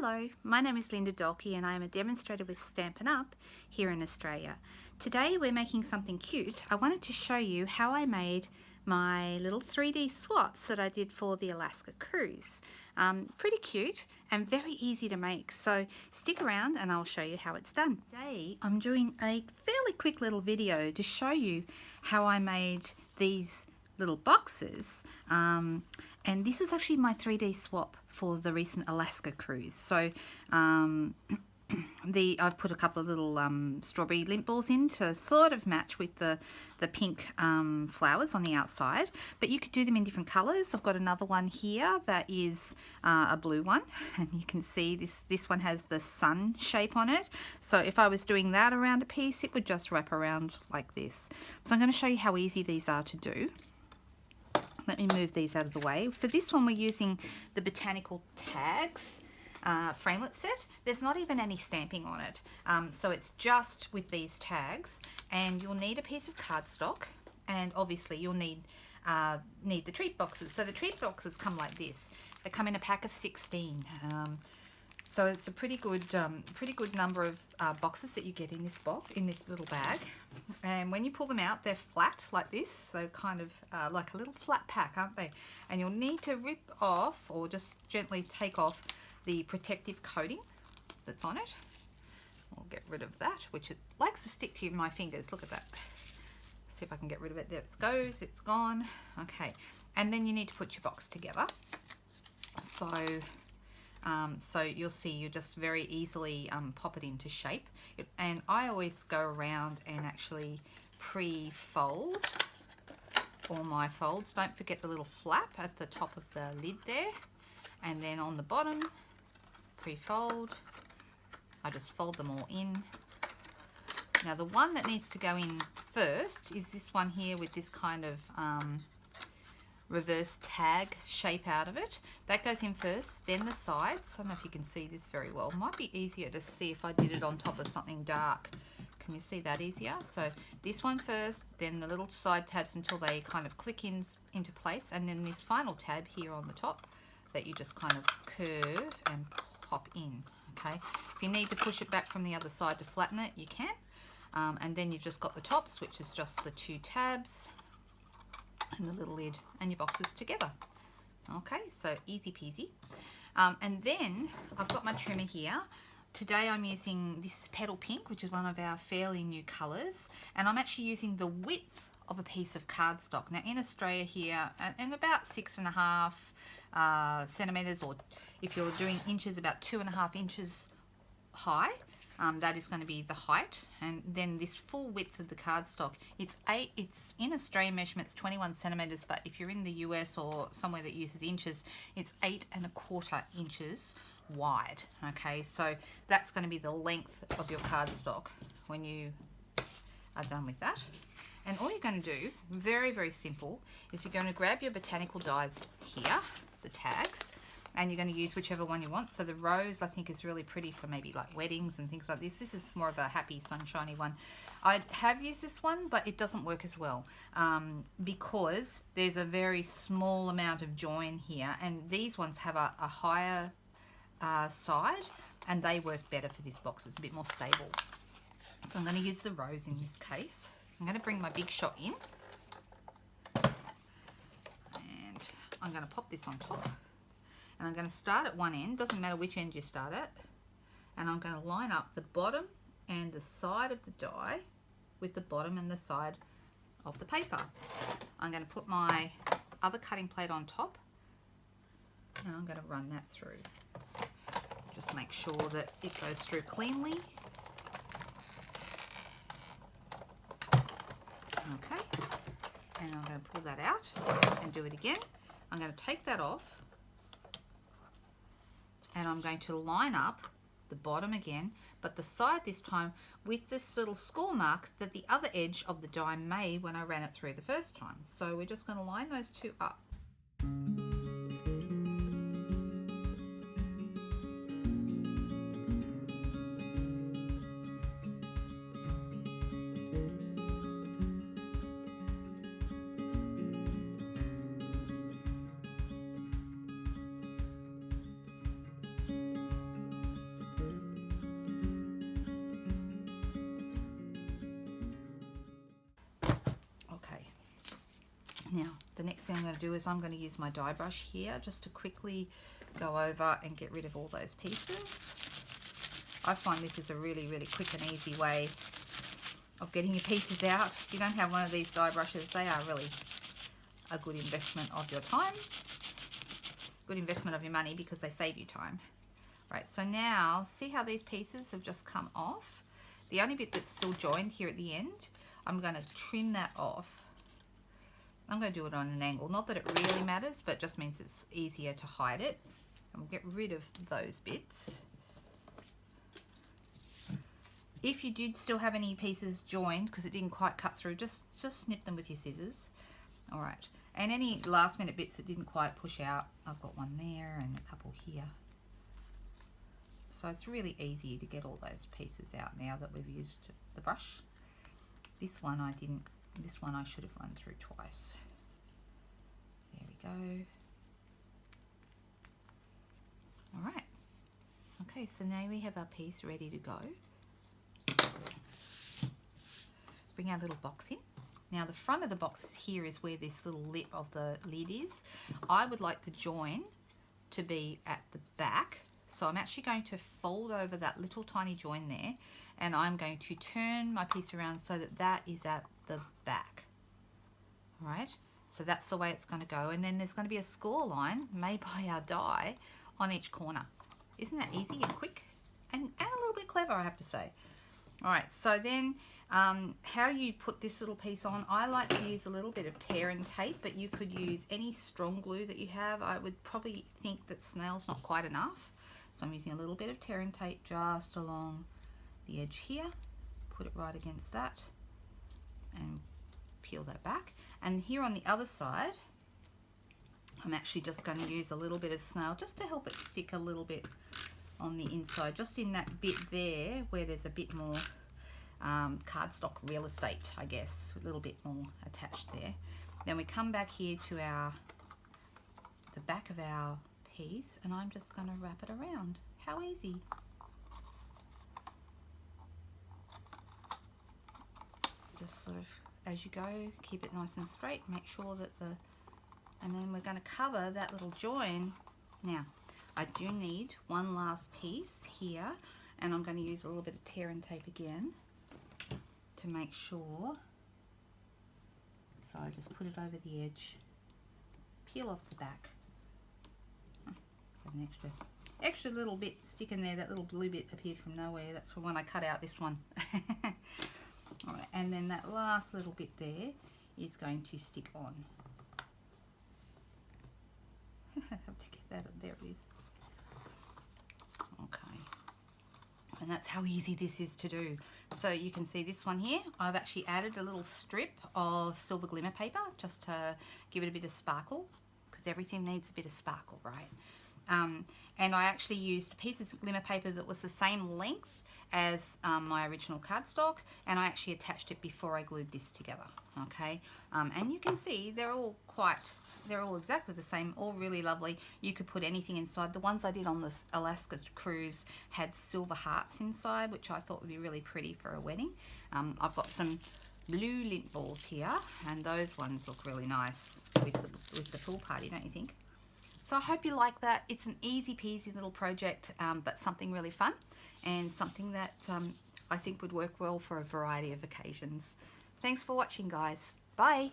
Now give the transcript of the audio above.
Hello, my name is Linda Dolke and I am a demonstrator with Stampin' Up here in Australia. Today we're making something cute. I wanted to show you how I made my little 3D swaps that I did for the Alaska cruise. Pretty cute and very easy to make, so stick around and I'll show you how it's done. Today I'm doing a fairly quick little video to show you how I made these little boxes, and this was actually my 3D swap for the recent Alaska cruise. So I've put a couple of little strawberry lint balls in to sort of match with the pink flowers on the outside, but you could do them in different colors. I've got another one here that is a blue one, and you can see this one has the sun shape on it. So if I was doing that around a piece, it would just wrap around like this. So I'm going to show you how easy these are to do. Let me move these out of the way. For this one, we're using the botanical tags framelit set. There's not even any stamping on it, so it's just with these tags, and you'll need a piece of cardstock, and obviously you'll need the treat boxes. So the treat boxes come like this. They come in a pack of 16. So it's a pretty good number of boxes that you get in this little bag. And when you pull them out, they're flat like this. They're kind of like a little flat pack, aren't they? And you'll need to rip off or just gently take off the protective coating that's on it. We'll get rid of that, which it likes to stick to my fingers. Look at that. See if I can get rid of it. There it goes. It's gone. Okay. And then you need to put your box together. So you'll see you just very easily pop it into shape. And I always go around and actually pre-fold all my folds. Don't forget the little flap at the top of the lid there. And then on the bottom, pre-fold. I just fold them all in. Now the one that needs to go in first is this one here with this kind of reverse tag shape out of it. That goes in first, then the sides. I don't know if you can see this very well. It might be easier to see if I did it on top of something dark. Can you see that easier? So this one first, then the little side tabs until they kind of click into place, and then this final tab here on the top that you just kind of curve and pop in. Okay, if you need to push it back from the other side to flatten it, you can. And then you've just got the tops, which is just the two tabs and the little lid, and your boxes together. Okay, so easy peasy. And then I've got my trimmer here. Today I'm using this petal pink, which is one of our fairly new colors, and I'm actually using the width of a piece of cardstock. Now in Australia here, and about 6.5 centimeters, or if you're doing inches, about 2.5 inches high. That is going to be the height, and then this full width of the cardstock, it's in Australian measurements 21 centimeters, but if you're in the US or somewhere that uses inches, it's 8.25 inches wide. Okay, so that's going to be the length of your cardstock when you are done with that. And all you're going to do, very, very simple, is you're going to grab your botanical dies here, the tags, and you're going to use whichever one you want. So the rose, I think, is really pretty for maybe like weddings and things like this. This is more of a happy, sunshiny one. I have used this one, but it doesn't work as well because there's a very small amount of join here, and these ones have a higher side, and they work better for this box. It's a bit more stable. So I'm going to use the rose in this case. I'm going to bring my big shot in, and I'm going to pop this on top. And I'm going to start at one end, doesn't matter which end you start at, and I'm going to line up the bottom and the side of the die with the bottom and the side of the paper. I'm going to put my other cutting plate on top, and I'm going to run that through. Just make sure that it goes through cleanly. Okay, and I'm going to pull that out and do it again. I'm going to take that off, and I'm going to line up the bottom again, but the side this time with this little score mark that the other edge of the die made when I ran it through the first time. So we're just going to line those two up. the next thing I'm going to do is I'm going to use my die brush here just to quickly go over and get rid of all those pieces. I find this is a really, really quick and easy way of getting your pieces out. If you don't have one of these die brushes, they are really a good investment of your time, good investment of your money, because they save you time. Right, so now see how these pieces have just come off? The only bit that's still joined here at the end, I'm going to trim that off. I'm going to do it on an angle. Not that it really matters, but it just means it's easier to hide it. And we'll get rid of those bits. If you did still have any pieces joined because it didn't quite cut through, just snip them with your scissors. All right, and any last minute bits that didn't quite push out, I've got one there and a couple here. So it's really easy to get all those pieces out now that we've used the brush. This one I didn't, this one I should have run through twice. There we go. All right. Okay, so now we have our piece ready to go. Bring our little box in. Now the front of the box here is where this little lip of the lid is. I would like the join to be at the back. So I'm actually going to fold over that little tiny join there, and I'm going to turn my piece around so that that is at the back. All right, so that's the way it's going to go. And then there's going to be a score line made by our die on each corner. Isn't that easy and quick and a little bit clever, I have to say. All right, so then how you put this little piece on, I like to use a little bit of tear and tape, but you could use any strong glue that you have. I would probably think that snail's not quite enough. So I'm using a little bit of tear and tape just along the edge here. Put it right against that and peel that back. And here on the other side, I'm actually just going to use a little bit of snail just to help it stick a little bit on the inside, just in that bit there where there's a bit more cardstock real estate, I guess, a little bit more attached there. Then we come back here to the back of our piece, and I'm just going to wrap it around. How easy. Just sort of as you go, keep it nice and straight, make sure that and then we're going to cover that little join. Now I do need one last piece here, and I'm going to use a little bit of tear and tape again to make sure. So I just put it over the edge, peel off the back. An extra little bit sticking there. That little blue bit appeared from nowhere. That's from when I cut out this one. All right, and then that last little bit there is going to stick on. I have to get that up. There it is. Okay, and that's how easy this is to do. So you can see this one here, I've actually added a little strip of silver glimmer paper just to give it a bit of sparkle, because everything needs a bit of sparkle, right? And I actually used a piece of glimmer paper that was the same length as my original cardstock, and I actually attached it before I glued this together. Okay, and you can see they're all exactly the same, all really lovely. You could put anything inside. The ones I did on this Alaska cruise had silver hearts inside, which I thought would be really pretty for a wedding. I've got some blue lint balls here, and those ones look really nice with the pool party, don't you think? So I hope you like that. It's an easy peasy little project, but something really fun and something that I think would work well for a variety of occasions. Thanks for watching, guys. Bye.